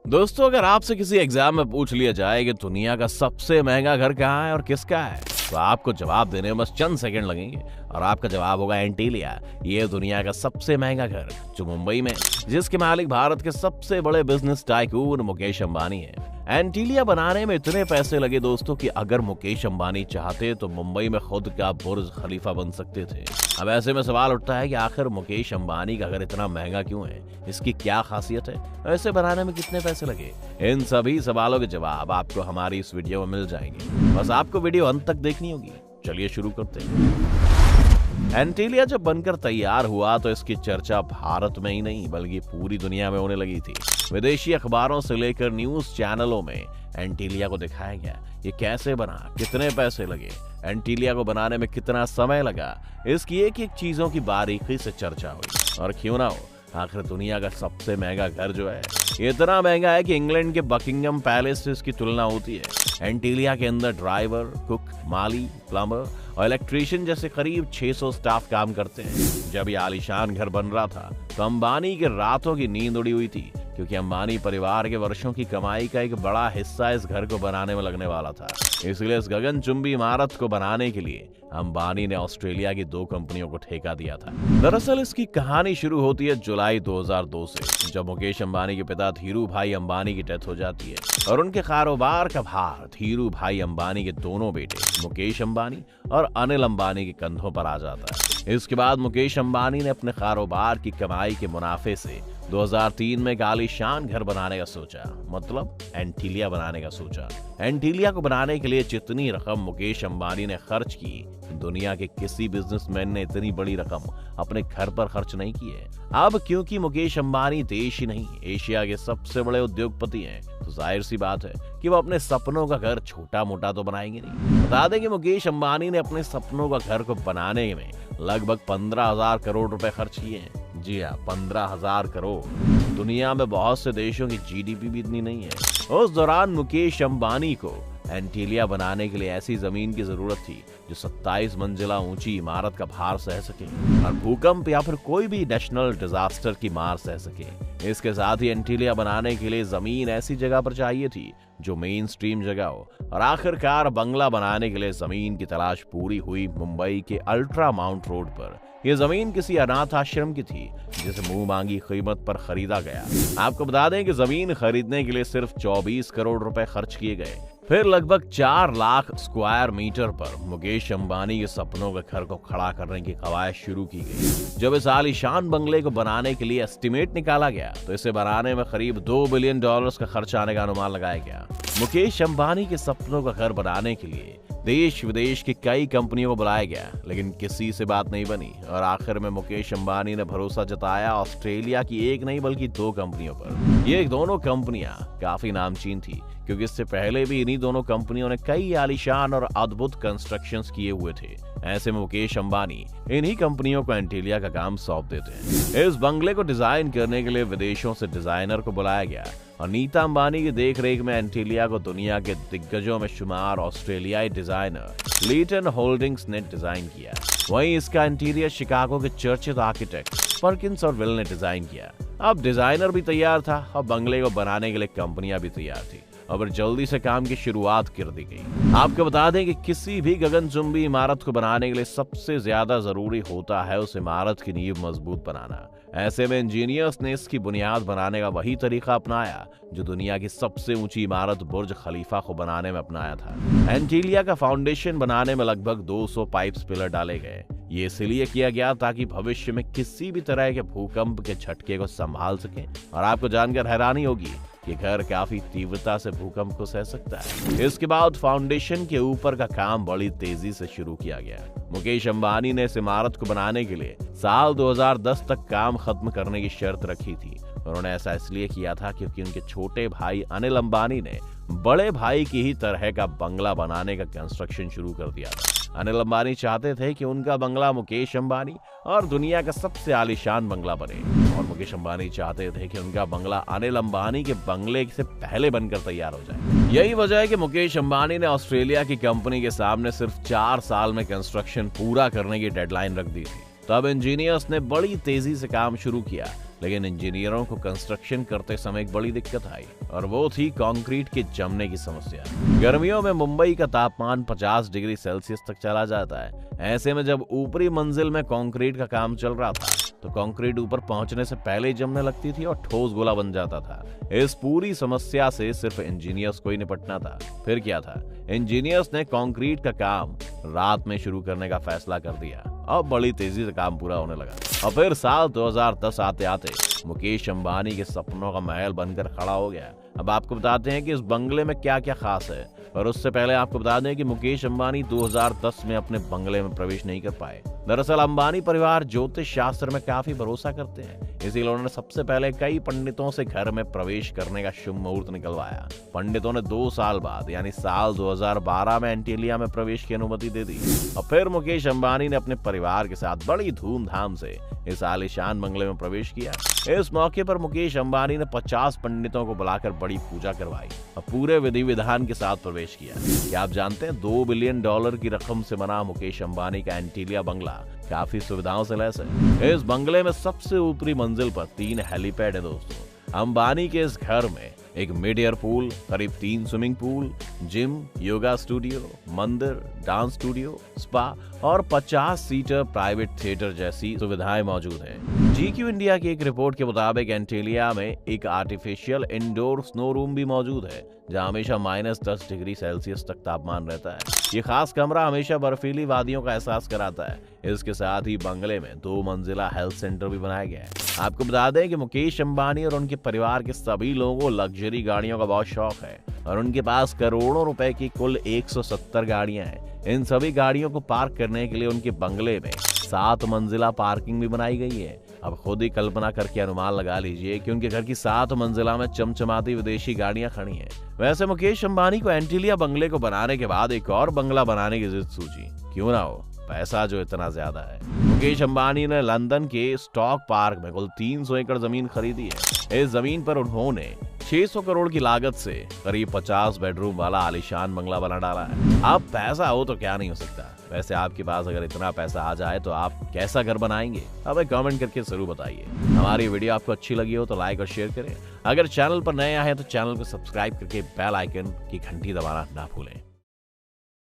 दोस्तों, अगर आपसे किसी एग्जाम में पूछ लिया जाए कि दुनिया का सबसे महंगा घर कहाँ है और किसका है, तो आपको जवाब देने में बस चंद सेकंड लगेंगे और आपका जवाब होगा एंटीलिया। ये दुनिया का सबसे महंगा घर जो मुंबई में, जिसके मालिक भारत के सबसे बड़े बिजनेस टाइकून मुकेश अंबानी है। एंटीलिया बनाने में इतने पैसे लगे दोस्तों कि अगर मुकेश अंबानी चाहते तो मुंबई में खुद का बुर्ज खलीफा बन सकते थे। अब ऐसे में सवाल उठता है कि आखिर मुकेश अंबानी का घर इतना महंगा क्यों है, इसकी क्या खासियत है, ऐसे बनाने में कितने पैसे लगे? इन सभी सवालों के जवाब आपको हमारी इस वीडियो में मिल जाएंगे। बस आपको वीडियो अंत तक देखनी होगी। चलिए शुरू करते हैं। एंटीलिया जब बनकर तैयार हुआ तो इसकी चर्चा भारत में ही नहीं बल्कि पूरी दुनिया में होने लगी थी। विदेशी अखबारों से लेकर न्यूज चैनलों में एंटीलिया को दिखाया गया। ये कैसे बना, कितने पैसे लगे, एंटीलिया को बनाने में कितना समय लगा, इसकी एक एक चीजों की बारीकी से चर्चा हुई। और क्यों ना हो, आखिर दुनिया का सबसे महंगा घर जो है ये इतना महंगा है कि इंग्लैंड के बकिंगम पैलेस से इसकी तुलना होती है। एंटीलिया के अंदर ड्राइवर, कुक, माली, प्लम्बर और इलेक्ट्रीशियन जैसे करीब 600 स्टाफ काम करते हैं। जब ये आलीशान घर बन रहा था तो अंबानी के रातों की नींद उड़ी हुई थी, क्योंकि अंबानी परिवार के वर्षों की कमाई का एक बड़ा हिस्सा इस घर को बनाने में लगने वाला था। इसलिए इस गगनचुंबी इमारत को बनाने के लिए अंबानी ने ऑस्ट्रेलिया की 2 कंपनियों को ठेका दिया था। दरअसल इसकी कहानी शुरू होती है जुलाई 2002 से, जब मुकेश अंबानी के पिता धीरू भाई अंबानी की डेथ हो जाती है और उनके कारोबार का भार धीरू भाई अंबानी के दोनों बेटे मुकेश अंबानी और अनिल अंबानी के कंधों पर आ जाता है। इसके बाद मुकेश अंबानी ने अपने कारोबार की कमाई के मुनाफे से 2003 में एक आलीशान घर बनाने का सोचा, मतलब एंटीलिया बनाने का सोचा। एंटीलिया को बनाने के लिए जितनी रकम मुकेश अंबानी ने खर्च की, दुनिया के किसी बिजनेसमैन ने इतनी बड़ी रकम अपने घर पर खर्च नहीं की है। अब क्योंकि मुकेश अंबानी देश ही नहीं एशिया के सबसे बड़े उद्योगपति हैं, तो जाहिर सी बात है कि वो अपने सपनों का घर छोटा मोटा तो बनाएंगे नहीं। बता दें कि मुकेश अंबानी ने अपने सपनों का घर को बनाने में लगभग 15,000 करोड़ रुपए खर्च किए हैं। जी हाँ, 15,000 करोड़। दुनिया में बहुत से देशों की जीडीपी भी इतनी नहीं है। उस दौरान मुकेश अंबानी को एंटीलिया बनाने के लिए ऐसी जमीन की जरूरत थी जो 27 मंजिला ऊंची इमारत का भार सह सके और भूकंप या फिर कोई भी नेशनल डिजास्टर की मार सह सके। इसके साथ ही एंटीलिया बनाने के लिए जमीन ऐसी जगह पर चाहिए थी जो मेन स्ट्रीम जगह हो। और आखिरकार बंगला बनाने के लिए जमीन की तलाश पूरी हुई मुंबई के अल्ट्रा माउंट रोड पर। यह जमीन किसी अनाथ आश्रम की थी जिसे मुंह मांगी कीमत पर खरीदा गया। आपको बता दें कि जमीन खरीदने के लिए सिर्फ 24 करोड़ रुपए खर्च किए गए। फिर लगभग 4 लाख स्क्वायर मीटर पर मुकेश अंबानी के सपनों के घर को खड़ा करने की कवायद शुरू की गई। जब इस आलीशान बंगले को बनाने के लिए एस्टिमेट निकाला गया तो इसे बनाने में करीब $2 बिलियन का खर्च आने का अनुमान लगाया गया। मुकेश अंबानी के सपनों का घर बनाने के लिए देश विदेश की कई कंपनियों को बुलाया गया, लेकिन किसी से बात नहीं बनी और आखिर में मुकेश अंबानी ने भरोसा जताया ऑस्ट्रेलिया की एक नहीं बल्कि 2 कंपनियों पर। ये दोनों कंपनियां काफी नामचीन थी, क्योंकि इससे पहले भी इन्हीं दोनों कंपनियों ने कई आलीशान और अद्भुत कंस्ट्रक्शंस किए हुए थे। ऐसे में मुकेश अंबानी इन्हीं कंपनियों को एंटीलिया का काम सौंप देते हैं। इस बंगले को डिजाइन करने के लिए विदेशों से डिजाइनर को बुलाया गया और नीता अंबानी की देखरेख में एंटीलिया को दुनिया के दिग्गजों में शुमार ऑस्ट्रेलियाई डिजाइनर लीटन होल्डिंग्स ने डिजाइन किया। वहीं इसका इंटीरियर शिकागो के चर्चित आर्किटेक्ट पर्किंस और विल ने डिजाइन किया। अब डिजाइनर भी तैयार था और बंगले को बनाने के लिए कंपनियां भी तैयार थी और जल्दी से काम की शुरुआत कर दी गई। आपको बता दें कि किसी भी गगनचुंबी इमारत को बनाने के लिए सबसे ज्यादा जरूरी होता है उस इमारत की नींव मजबूत बनाना। ऐसे में इंजीनियर्स ने इसकी बुनियाद बनाने का वही तरीका अपनाया जो दुनिया की सबसे ऊंची इमारत बुर्ज खलीफा को बनाने में अपनाया था। एंटीलिया का फाउंडेशन बनाने में लगभग 200 पाइप्स पिलर डाले गए। ये इसलिए किया गया ताकि भविष्य में किसी भी तरह के भूकंप के झटके को संभाल सके। और आपको जानकर हैरानी होगी कि घर काफी तीव्रता से भूकंप को सह सकता है। इसके बाद फाउंडेशन के ऊपर का काम बड़ी तेजी से शुरू किया गया। मुकेश अंबानी ने इस इमारत को बनाने के लिए साल 2010 तक काम खत्म करने की शर्त रखी थी। उन्होंने ऐसा इसलिए किया था क्योंकि उनके छोटे भाई अनिल अंबानी ने बड़े भाई की ही तरह का बंगला बनाने का कंस्ट्रक्शन शुरू कर दिया था। अनिल अंबानी चाहते थे कि उनका बंगला मुकेश अंबानी और दुनिया का सबसे आलीशान बंगला बने, और मुकेश अंबानी चाहते थे कि उनका बंगला अनिल अंबानी के बंगले से पहले बनकर तैयार हो जाए। यही वजह है कि मुकेश अंबानी ने ऑस्ट्रेलिया की कंपनी के सामने सिर्फ 4 साल में कंस्ट्रक्शन पूरा करने की डेडलाइन रख दी थी। तब इंजीनियर्स ने बड़ी तेजी से काम शुरू किया लेकिन इंजीनियरों को कंस्ट्रक्शन करते समय एक बड़ी दिक्कत आई और वो थी कंक्रीट के जमने की समस्या। गर्मियों में मुंबई का तापमान 50 डिग्री सेल्सियस तक चला जाता है। ऐसे में जब ऊपरी मंजिल में कंक्रीट का काम चल रहा था तो कंक्रीट ऊपर पहुंचने से पहले ही जमने लगती थी और ठोस गोला बन जाता था। इस पूरी समस्या से सिर्फ इंजीनियर्स को ही निपटना था। फिर क्या था, इंजीनियर्स ने कंक्रीट का काम रात में शुरू करने का फैसला कर दिया। अब बड़ी तेजी से काम पूरा होने लगा और फिर साल 2010 आते आते मुकेश अंबानी के सपनों का महल बनकर खड़ा हो गया। अब आपको बताते हैं कि इस बंगले में क्या क्या खास है, और उससे पहले आपको बता दें कि मुकेश अंबानी 2010 में अपने बंगले में प्रवेश नहीं कर पाए। दरअसल अंबानी परिवार ज्योतिष शास्त्र में काफी भरोसा करते हैं, इसीलिए उन्होंने सबसे पहले कई पंडितों से घर में प्रवेश करने का शुभ मुहूर्त निकलवाया। पंडितों ने 2 साल बाद यानी साल 2012 में एंटीलिया में प्रवेश की अनुमति दे दी और फिर मुकेश अंबानी ने अपने परिवार के साथ बड़ी धूमधाम से इस आलीशान बंगले में प्रवेश किया। इस मौके पर मुकेश अंबानी ने 50 पंडितों को बुलाकर बड़ी पूजा करवाई और पूरे विधि विधान के साथ प्रवेश किया। क्या आप जानते हैं $2 बिलियन की रकम से बना मुकेश अंबानी का एंटीलिया बंगला काफी सुविधाओं से लैस है। इस बंगले में सबसे ऊपरी मंजिल पर 3 हेलीपैड है दोस्तों। अंबानी के इस घर में एक मिड एयर पूल, करीब 3 swimming pool, gym, yoga studio, मंदिर, डांस स्टूडियो, स्पा और 50 सीटर प्राइवेट थिएटर जैसी सुविधाएं मौजूद हैं। GQ इंडिया की एक रिपोर्ट के मुताबिक एंटीलिया में एक आर्टिफिशियल इंडोर स्नो रूम भी मौजूद है, जहां हमेशा -10 डिग्री सेल्सियस तक तापमान रहता है। ये खास कमरा हमेशा बर्फीली वादियों का एहसास कराता है। इसके साथ ही बंगले में 2 मंजिला हेल्थ सेंटर भी बनाया गया है। आपको बता दें कि मुकेश अंबानी और उनके परिवार के सभी लोगों को लग्जरी गाड़ियों का बहुत शौक है और उनके पास करोड़ों रुपए की कुल 170 गाड़ियां हैं। इन सभी गाड़ियों को पार्क करने के लिए उनके बंगले में 7 मंजिला पार्किंग भी बनाई गई है। अब खुद ही कल्पना करके अनुमान लगा लीजिए कि उनके घर की 7 मंजिला में चमचमाती विदेशी गाड़ियां खड़ी हैं। वैसे मुकेश अंबानी को एंटीलिया बंगले को बनाने के बाद एक और बंगला बनाने की जिद सूझी। क्यों ना हो, पैसा जो इतना ज्यादा है। मुकेश अंबानी ने लंदन के स्टॉक पार्क में कुल 300 एकड़ जमीन खरीदी है। इस जमीन पर उन्होंने 600 करोड़ की लागत से करीब 50 बेडरूम वाला आलीशान बंगला बना डाला है। अब पैसा हो तो क्या नहीं हो सकता। वैसे आपके पास अगर इतना पैसा आ जाए तो आप कैसा घर बनाएंगे? हमें कमेंट करके जरूर बताइए। हमारी वीडियो आपको अच्छी लगी हो तो लाइक और शेयर करें। अगर चैनल पर नए आए हैं तो चैनल को सब्सक्राइब करके बेल आइकन की घंटी दबाना ना भूलें।